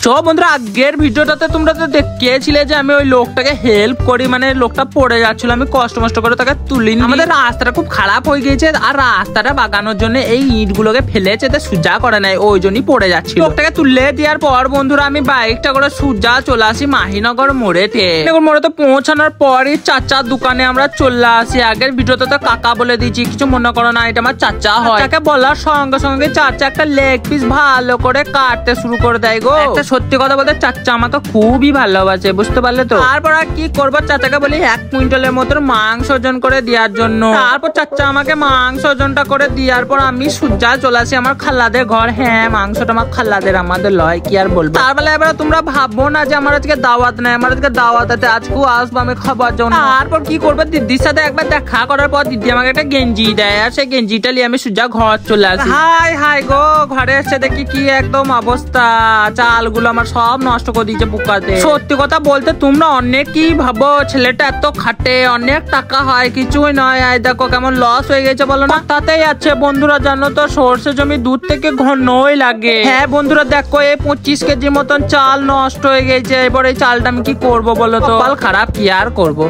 So বন্ধুরা, আগের ভিডিওটাতে তোমরা তো দেখিয়েছিলে যে আমি ওই লোকটাকে হেল্প করি, মানে লোকটা পড়ে যাচ্ছিল, আমি কষ্ট করে তাকে তুলি। আমাদের রাস্তাটা খুব খারাপ হয়ে গেছে, আর রাস্তাটা বাগানোর জন্য এই ইটগুলোকে ফেলেছে, সোজা করে নাই, ওই জন্যই পড়ে যাচ্ছিল। লোকটাকে তুলে দেওয়ার পর বন্ধুরা আমি বাইকটা করে সোজা চলে আসি মাহিনগর মোড়েতে। মোড়েতে পৌঁছানোর পরই চাচার দোকানে আমরা চলে আসি। আগের ভিডিওতে তো কাকা বলে দিয়েছি, কিছু মনে করো না, এটা আমার চাচা হয়। তাকে বলার সঙ্গে সঙ্গে চাচা একটা লেগ পিস ভালো করে কাটতে শুরু করে দেয় গো। সত্যি কথা বলতে চাচা আমাকে খুবই ভালোবাসে, বুঝতে পারলে তো। তারপর আর কি করবো, চাচাকে বলি 1 কুইন্টালের মতো মাংস ওজন করে দেওয়ার জন্য। তারপর চাচা আমাকে মাংস ওজনটা করে দেওয়ার পর আমি সোজা চলে আসি আমার খাল্লাদের ঘর। হ্যাঁ, মাংসটা আমার খাল্লাদের, আমাদের লয়, কি আর বলবো। তারপরে এবার তোমরা ভাববো না যে আমার আজকে দাওয়াত নেই, আমার আজকে দাওয়াত আছে, আজকেও আসবো আমি খাবার জন্য। তারপর কি করবো, দিদির সাথে একবার দেখা করার পর দিদি আমাকে একটা গেঞ্জি দেয়, আর সেই গেঞ্জিটা নিয়ে আমি সোজা ঘর চলে আসি। হাই গো, ঘরে এসে দেখি কি একদম অবস্থা, চালগুলো আমার সব নষ্ট করে দিয়েছে পোকাতে। সত্যি কথা বলতে তোমরা অনেকই ভাবো ছেলেটা এত খাটে, অনেক টাকা হয়, কিছুই নয়। এই দেখো কেমন লস হয়ে গেছে বলো না। তাতেই আছে বন্ধুরা, জানো তো সর্ষে জমি দুধ থেকে ঘনই লাগে। হ্যাঁ বন্ধুরা দেখো, এই 25 কেজি মতন চাল নষ্ট হয়ে গেছে। এবার এই চালটা আমি কি করবো বলো তো, খারাপ কি আর করবো।